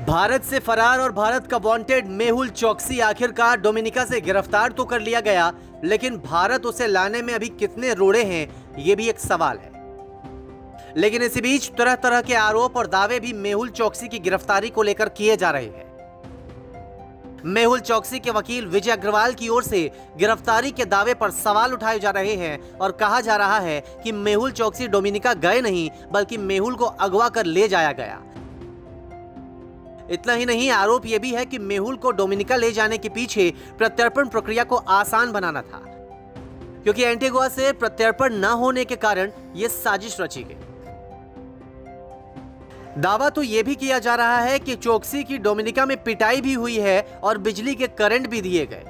भारत से फरार और भारत का वांटेड मेहुल चोकसी आखिरकार डोमिनिका से गिरफ्तार तो कर लिया गया, लेकिन भारत उसे लाने में अभी कितने रोड़े हैं, ये भी एक सवाल है। लेकिन इसी बीच तरह तरह के आरोप और दावे भी मेहुल चोकसी की गिरफ्तारी को लेकर किए जा रहे हैं। मेहुल चोकसी के वकील विजय अग्रवाल की ओर से गिरफ्तारी के दावे पर सवाल उठाए जा रहे हैं और कहा जा रहा है कि मेहुल चोकसी डोमिनिका गए नहीं, बल्कि मेहुल को अगवा कर ले जाया गया। इतना ही नहीं, आरोप यह भी है कि मेहुल को डोमिनिका ले जाने के पीछे प्रत्यर्पण प्रक्रिया को आसान बनाना था, क्योंकि एंटीगुआ से प्रत्यर्पण न होने के कारण यह साजिश रची गई। दावा तो यह भी किया जा रहा है कि चोकसी की डोमिनिका में पिटाई भी हुई है और बिजली के करंट भी दिए गए।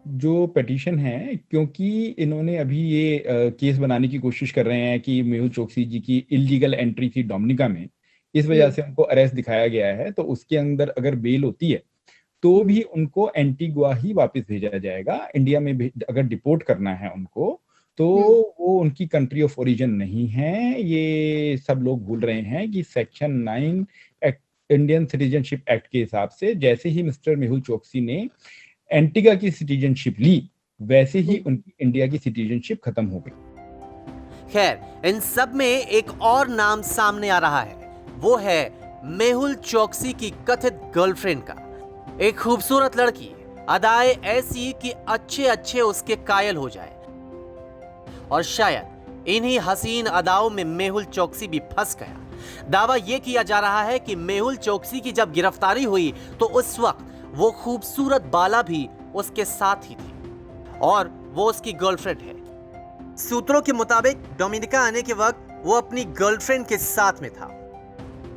जो पिटीशन है, क्योंकि इन्होंने अभी ये केस बनाने की कोशिश कर रहे हैं कि मेहुल चोकसी जी की इलीगल एंट्री थी डोमिनिका में, इस वजह से उनको अरेस्ट दिखाया गया है। तो उसके अंदर अगर बेल होती है तो भी उनको एंटीगुआ ही वापस भेजा जाएगा। इंडिया में अगर डिपोर्ट करना है उनको तो वो उनकी कंट्री ऑफ ओरिजिन नहीं है। ये सब लोग भूल रहे हैं कि सेक्शन 9 इंडियन सिटीजनशिप एक्ट के हिसाब से जैसे ही मिस्टर मेहुल चोकसी ने एंटीगा की सिटीजनशिप ली, वैसे ही उनकी इंडिया की सिटीजनशिप खत्म हो गई। खैर, इन सब में एक और नाम सामने आ रहा है, वो है मेहुल चोकसी की कथित गर्लफ्रेंड का। एक खूबसूरत लड़की, अदाएं ऐसी कि अच्छे अच्छे उसके कायल हो जाए, और शायद इन्हीं हसीन अदाओं में मेहुल चोकसी भी फंस गया। दावा यह किया जा रहा है कि मेहुल चोकसी की जब गिरफ्तारी हुई तो उस वक्त वो खूबसूरत बाला भी उसके साथ ही थी और वो उसकी गर्लफ्रेंड है। सूत्रों के मुताबिक डोमिनिका आने के वक्त वो अपनी गर्लफ्रेंड के साथ में था।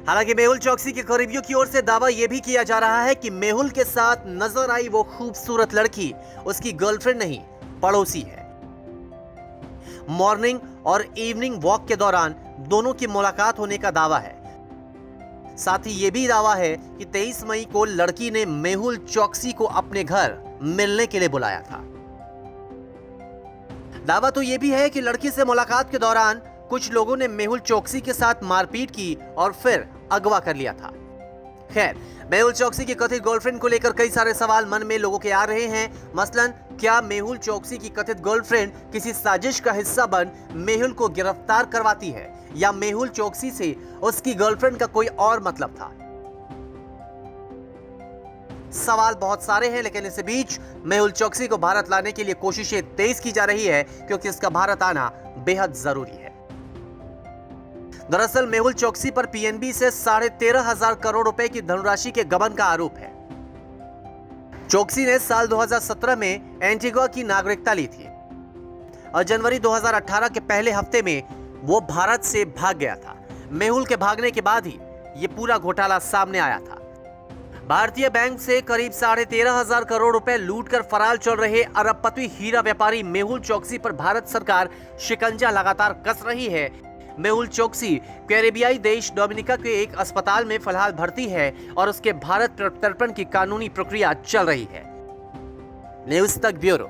हालांकि मेहुल चोकसी के करीबियों की ओर से दावा यह भी किया जा रहा है कि मेहुल के साथ नजर आई वो खूबसूरत लड़की उसकी गर्लफ्रेंड नहीं, पड़ोसी है। मॉर्निंग और इवनिंग वॉक के दौरान दोनों की मुलाकात होने का दावा है। साथ ही यह भी दावा है कि 23 मई को लड़की ने मेहुल चोकसी को अपने घर मिलने के लिए बुलाया था। दावा तो यह भी है कि लड़की से मुलाकात के दौरान कुछ लोगों ने मेहुल चोकसी के साथ मारपीट की और फिर अगवा कर लिया था। खैर, मेहुल चोकसी की कथित गर्लफ्रेंड को लेकर कई सारे सवाल मन में लोगों के आ रहे हैं। मसलन, क्या मेहुल चोकसी की कथित गर्लफ्रेंड किसी साजिश का हिस्सा बन मेहुल को गिरफ्तार करवाती है, या मेहुल चोकसी से उसकी गर्लफ्रेंड का कोई और मतलब था? सवाल बहुत सारे हैं, लेकिन इस बीच मेहुल चोकसी को भारत लाने के लिए कोशिशें तेज की जा रही है, क्योंकि इसका भारत आना बेहद जरूरी है। दरअसल मेहुल चोकसी पर पीएनबी से 13,500 करोड़ रुपए की धनराशि के गबन का आरोप है। चोकसी ने साल 2017 में एंटीगुआ की नागरिकता ली थी और जनवरी 2018 के पहले हफ्ते में वो भारत से भाग गया था। मेहुल के भागने के बाद ही ये पूरा घोटाला सामने आया था। भारतीय बैंक से करीब 13,500 करोड़ रुपए लूटकर फरार चल रहे अरबपति हीरा व्यापारी मेहुल चोकसी पर भारत सरकार शिकंजा लगातार कस रही है। मेहुल चोकसी कैरेबियाई देश डोमिनिका के एक अस्पताल में फिलहाल भर्ती है और उसके भारत प्रत्यर्पण की कानूनी प्रक्रिया चल रही है। न्यूज़ तक ब्यूरो।